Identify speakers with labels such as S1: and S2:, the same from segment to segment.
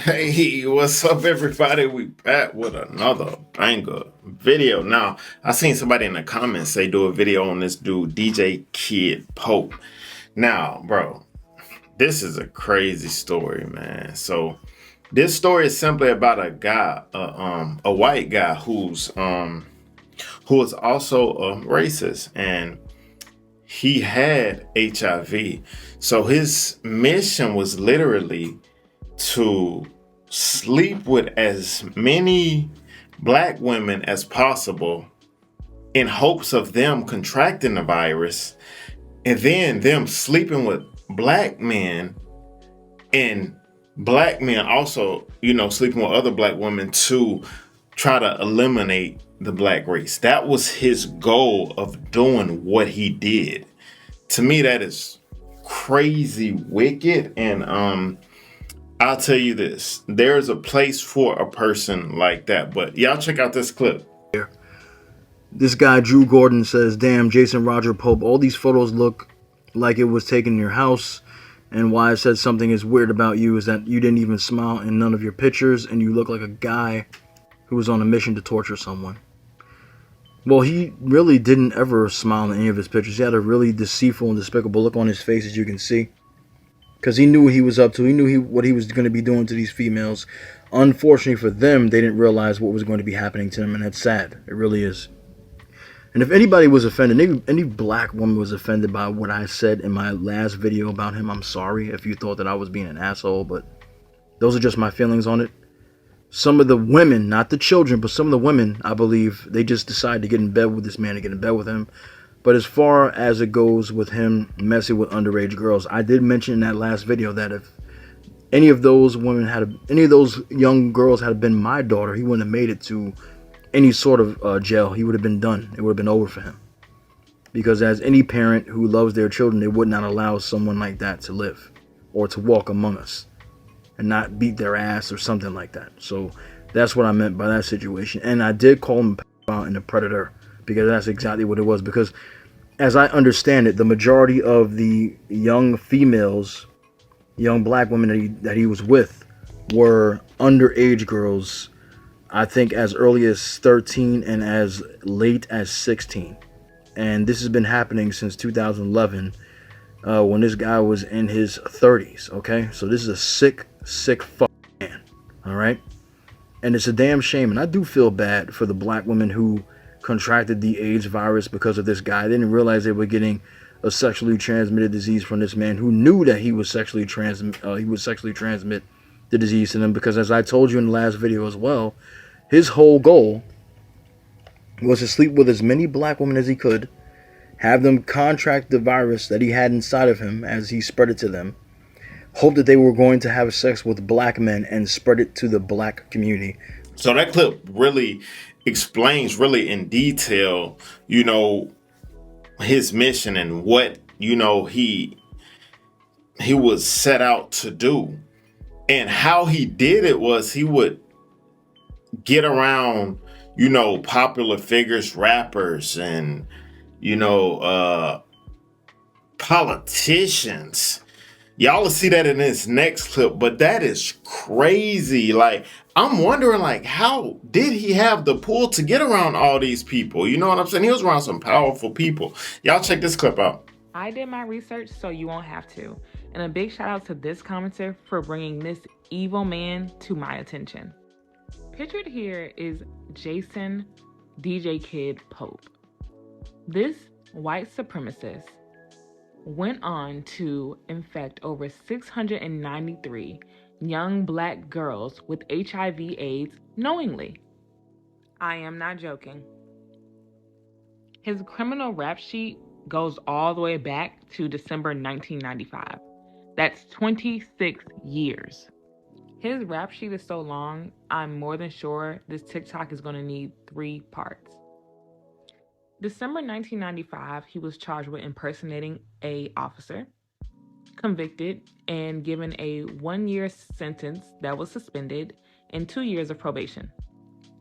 S1: Hey, what's up, everybody? We back with another banger video. Now, I seen somebody in the comments say do a video on this dude, DJ Kid Pope. Now, bro, this is a crazy story, man. So, this story is simply about a guy, a white guy who is also a racist, and he had HIV. So his mission was literally to sleep with as many black women as possible in hopes of them contracting the virus and then them sleeping with black men and black men also, sleeping with other black women to try to eliminate the black race. That was his goal of doing what he did. To me, that is crazy wicked. And I'll tell you this, there's a place for a person like that. But y'all check out this clip.
S2: This guy, Drew Gordon, says, "Damn, Jason Roger Pope, all these photos look like it was taken in your house. And why I said something is weird about you is that you didn't even smile in none of your pictures, and you look like a guy who was on a mission to torture someone." Well, he really didn't ever smile in any of his pictures. He had a really deceitful and despicable look on his face, as you can see. Because he knew what he was up to. He knew what he was going to be doing to these females. Unfortunately for them, they didn't realize what was going to be happening to them, and that's sad. It really is. And if anybody was offended, any black woman was offended by what I said in my last video about him, I'm sorry if you thought that I was being an asshole, but those are just my feelings on it. Some of the women, not the children, but some of the women, I believe, they just decided to get in bed with this man, to get in bed with him. But as far as it goes with him messing with underage girls, I did mention in that last video that if any of those young girls had been my daughter, he wouldn't have made it to any sort of jail. He would have been done. It would have been over for him. Because as any parent who loves their children, they would not allow someone like that to live or to walk among us and not beat their ass or something like that. So that's what I meant by that situation. And I did call him a pedophile and a predator because that's exactly what it was. Because as I understand it, the majority of the young females, young black women that he was with were underage girls, I think as early as 13 and as late as 16. And this has been happening since 2011 when this guy was in his 30s, okay? So this is a sick fuck man, all right? And it's a damn shame. And I do feel bad for the black women who contracted the AIDS virus because of this guy. They didn't realize they were getting a sexually transmitted disease from this man who knew that he would sexually transmit the disease to them, because as I told you in the last video as well, his whole goal was to sleep with as many black women as he could, have them contract the virus that he had inside of him as he spread it to them, hope that they were going to have sex with black men and spread it to the black community.
S1: So that clip really explains really in detail, his mission and what, he was set out to do. And how he did it was he would get around, popular figures, rappers, and, politicians. Y'all will see that in this next clip, but that is crazy. Like, I'm wondering, like, how did he have the pull to get around all these people? You know what I'm saying? He was around some powerful people. Y'all check this clip out.
S3: I did my research so you won't have to. And a big shout out to this commenter for bringing this evil man to my attention. Pictured here is Jason DJ Kid Pope. This white supremacist went on to infect over 693 young black girls with HIV/AIDS knowingly. I am not joking. His criminal rap sheet goes all the way back to December 1995. That's 26 years. His rap sheet is so long, I'm more than sure this TikTok is going to need 3 parts. December 1995, he was charged with impersonating an officer, convicted, and given a 1-year sentence that was suspended and 2 years of probation.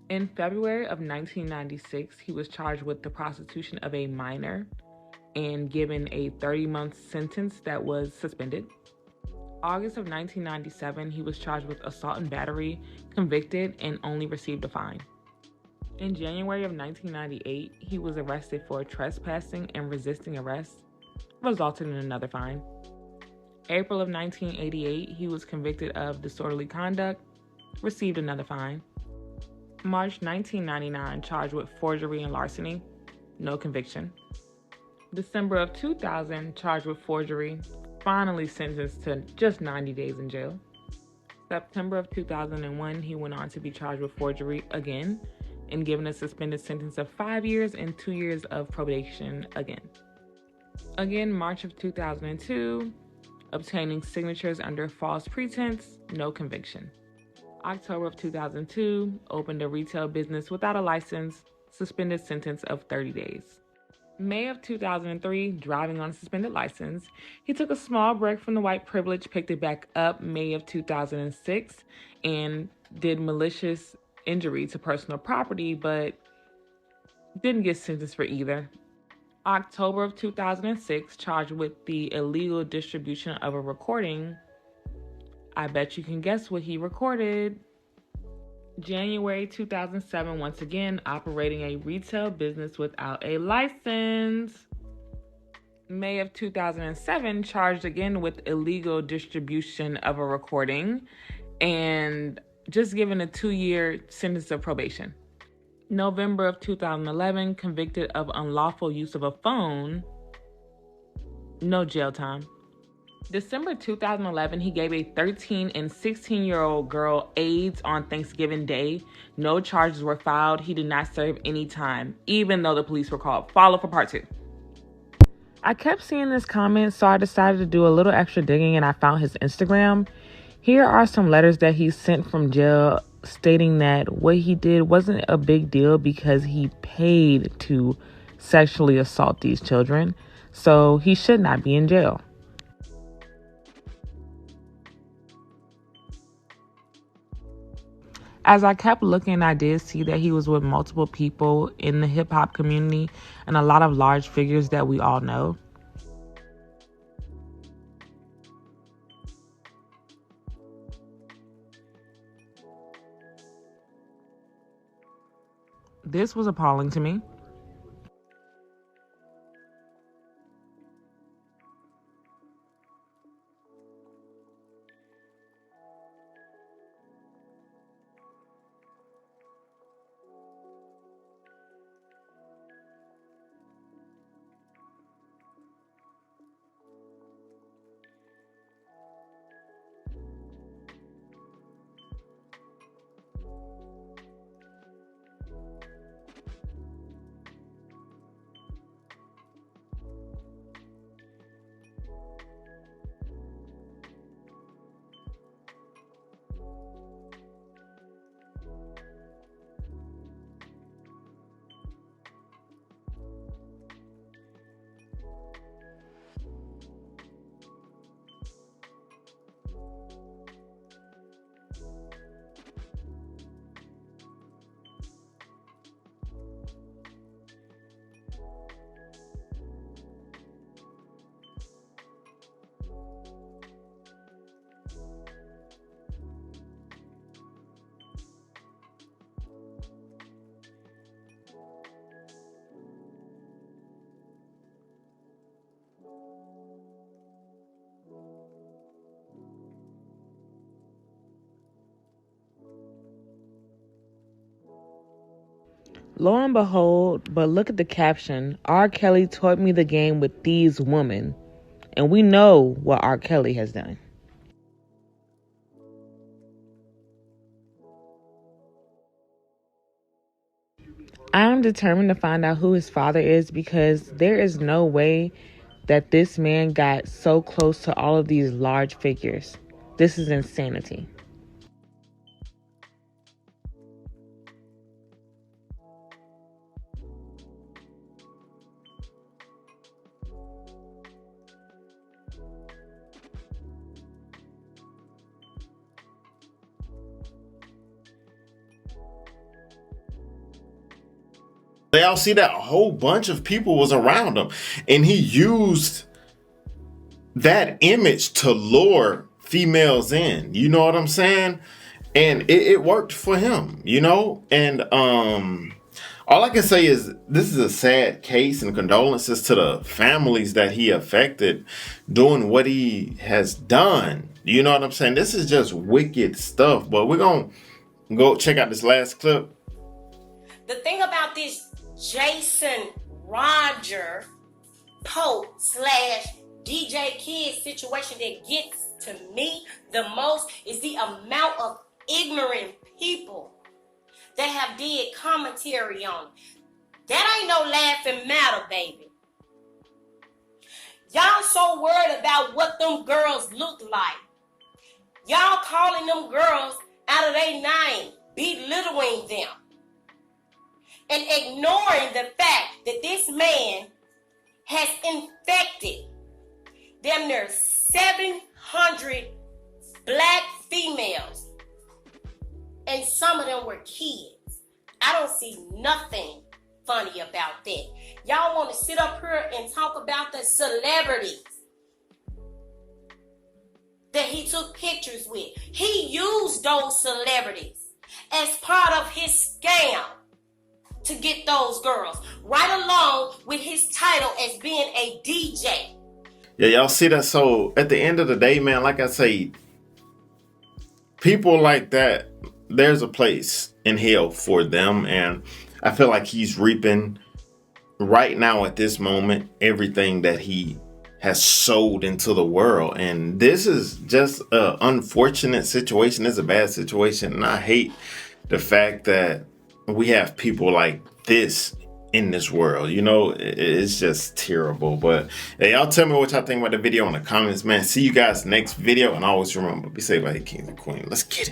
S3: In February of 1996, he was charged with the prostitution of a minor and given a 30-month sentence that was suspended. August of 1997, he was charged with assault and battery, convicted, and only received a fine. In January of 1998, he was arrested for trespassing and resisting arrest, resulting in another fine. April of 1988, he was convicted of disorderly conduct, received another fine. March 1999, charged with forgery and larceny, no conviction. December of 2000, charged with forgery, finally sentenced to just 90 days in jail. September of 2001, he went on to be charged with forgery again and given a suspended sentence of 5 years and 2 years of probation again. Again, March of 2002, obtaining signatures under false pretense, no conviction. October of 2002, opened a retail business without a license, suspended sentence of 30 days. May of 2003, driving on a suspended license. He took a small break from the white privilege, picked it back up May of 2006, and did malicious injury to personal property, but didn't get sentenced for either. October of 2006, charged with the illegal distribution of a recording. I bet you can guess what he recorded. January 2007, once again, operating a retail business without a license. May of 2007, charged again with illegal distribution of a recording and just given a 2-year sentence of probation. November of 2011, convicted of unlawful use of a phone, no jail time. December 2011, he gave a 13 and 16-year-old girl AIDS on Thanksgiving Day. No charges were filed. He did not serve any time, even though the police were called. Follow for part 2. I kept seeing this comment, so I decided to do a little extra digging and I found his Instagram. Here are some letters that he sent from jail stating that what he did wasn't a big deal because he paid to sexually assault these children, so he should not be in jail. As I kept looking, I did see that he was with multiple people in the hip hop community and a lot of large figures that we all know. This was appalling to me. Lo and behold, but look at the caption. R. Kelly taught me the game with these women. And we know what R. Kelly has done. I am determined to find out who his father is because there is no way that this man got so close to all of these large figures. This is insanity.
S1: They all see that a whole bunch of people was around him, and he used that image to lure females in. You know what I'm saying? And it worked for him, you know? And all I can say is this is a sad case, and condolences to the families that he affected doing what he has done. You know what I'm saying? This is just wicked stuff. But we're going to go check out this last clip.
S4: The thing about this Jason Roger Pope / DJ Kid situation that gets to me the most is the amount of ignorant people that have did commentary on it. That ain't no laughing matter, baby. Y'all so worried about what them girls look like. Y'all calling them girls out of their name, belittling them, and ignoring the fact that this man has infected damn near 700 black females, and some of them were kids. I don't see nothing funny about that. Y'all want to sit up here and talk about the celebrities that he took pictures with. He used those celebrities as part of his scam to get those girls, right along with his title as being a DJ.
S1: Yeah, y'all see that? So at the end of the day, man, like I say, people like that, there's a place in hell for them. And I feel like he's reaping right now at this moment everything that he has sold into the world. And this is just an unfortunate situation. It's a bad situation. And I hate the fact that we have people like this in this world. You know, it's just terrible. But hey, y'all tell me what y'all think about the video in the comments, man. See you guys next video. And always remember, be safe out here, kings and queens. Let's get it.